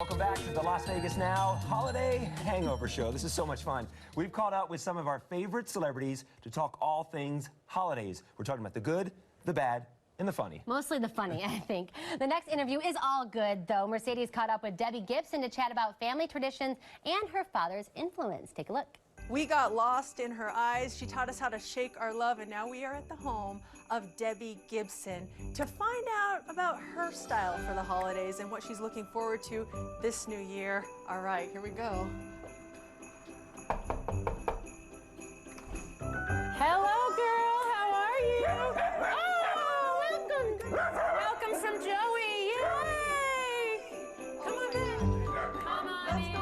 Welcome back to the Las Vegas Now Holiday Hangover Show. This is so much fun. We've caught up with some of our favorite celebrities to talk all things holidays. We're talking about the good, the bad, and the funny. Mostly the funny, I think. The next interview is all good, though. Mercedes caught up with Debbie Gibson to chat about family traditions and her father's influence. Take a look. We got lost in her eyes. She taught us how to shake our love, and now we are at the home of Debbie Gibson to find out about her style for the holidays and what she's looking forward to this new year. All right, here we go. Hello, girl. How are you? Oh, welcome. Welcome from Joey. Yay! Come on in. Come on in.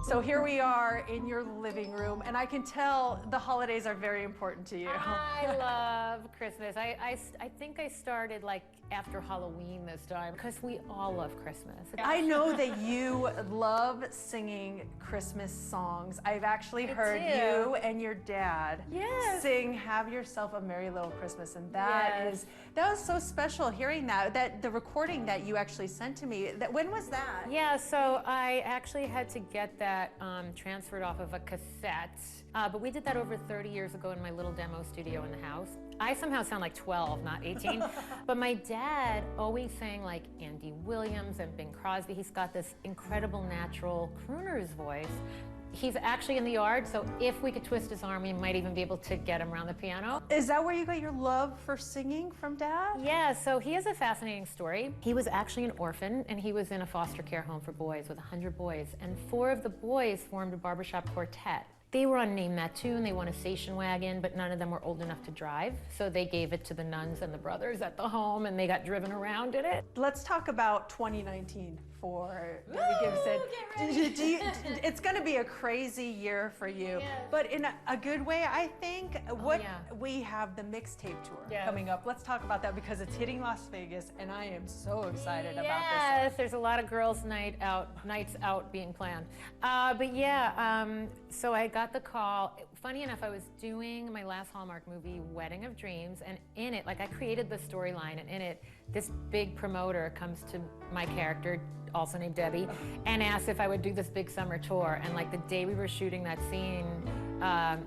So here we are in your living room, and I can tell the holidays are very important to you. I love Christmas. I think I started like after Halloween this time because we all love Christmas. I know that you love singing Christmas songs. I've actually heard you and your dad sing "Have Yourself a Merry Little Christmas," and that was so special hearing that the recording that you actually sent to me. When was that? Yeah, so I actually had to get that transferred off of a cassette, but we did that over 30 years ago in my little demo studio in the house. I somehow sound like 12, not 18, but my dad always sang like Andy Williams and Bing Crosby. He's got this incredible natural crooner's voice. He's actually in the yard, so if we could twist his arm, we might even be able to get him around the piano. Is that where you got your love for singing from Dad? Yeah, so he has a fascinating story. He was actually an orphan, and he was in a foster care home for boys with 100 boys, and 4 of the boys formed a barbershop quartet. They were on Name That Tune, they won a station wagon, but none of them were old enough to drive, so they gave it to the nuns and the brothers at the home, and they got driven around in it. Let's talk about 2019 for Debbie Gibson. It's going to be a crazy year for you, but in a good way, I think. We have the mixtape tour coming up. Let's talk about that because it's hitting Las Vegas, and I am so excited about this. Yes, there's a lot of girls' nights out being planned. So I got the call. Funny enough, I was doing my last Hallmark movie, Wedding of Dreams, and in it, like I created the storyline, and in it, this big promoter comes to my character, also named Debbie, and asked if I would do this big summer tour. And like the day we were shooting that scene,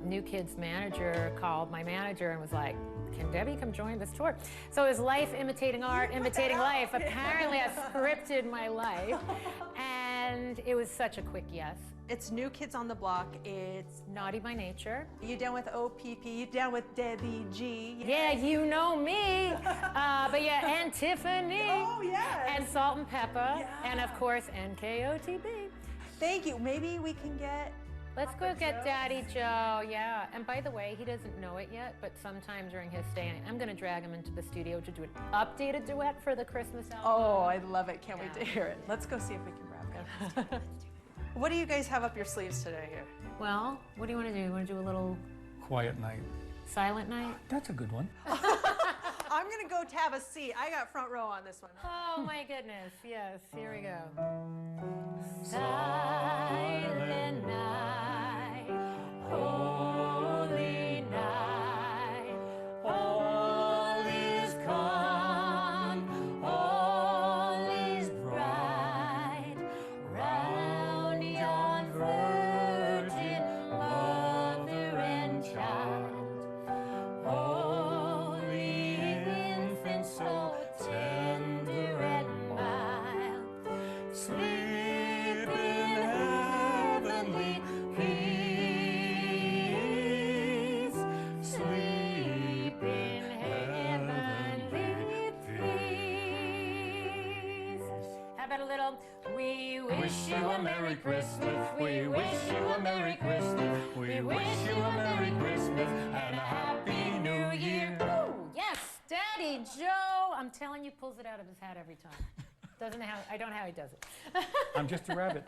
New Kids manager called my manager and was like, "Can Debbie come join this tour?" So it was life imitating art, imitating life. Apparently I scripted my life, and it was such a quick yes. It's New Kids on the Block. It's Naughty by Nature. You down with OPP, you down with Debbie G. Yeah, you know me. But yeah, and Tiffany. Oh, yes. And Salt and Pepper. Yeah. And of course, NKOTB. Thank you. Maybe we can get... Let's go get Daddy Joe, yeah. And by the way, he doesn't know it yet, but sometime during his stay, I'm gonna drag him into the studio to do an updated duet for the Christmas album. Oh, I love it. Can't wait to hear it. Let's go see if we can grab him. What do you guys have up your sleeves today here? Well, what do you want to do? You want to do a little... Quiet night. Silent night? That's a good one. I'm gonna go have a seat. I got front row on this one. Oh my goodness, yes, here we go. Silent night, holy night, all is calm, all is bright, round yon virgin mother and child, holy infant, so tender and mild, sleep in heavenly peace, sleep in heavenly peace. How about a little, we wish you a Merry Christmas, we wish you a Merry Christmas, we wish you a Merry Christmas and a Happy New Year. Ooh, yes, Daddy Joe. I'm telling you, pulls it out of his hat every time. I don't know how he does it. I'm just a rabbit.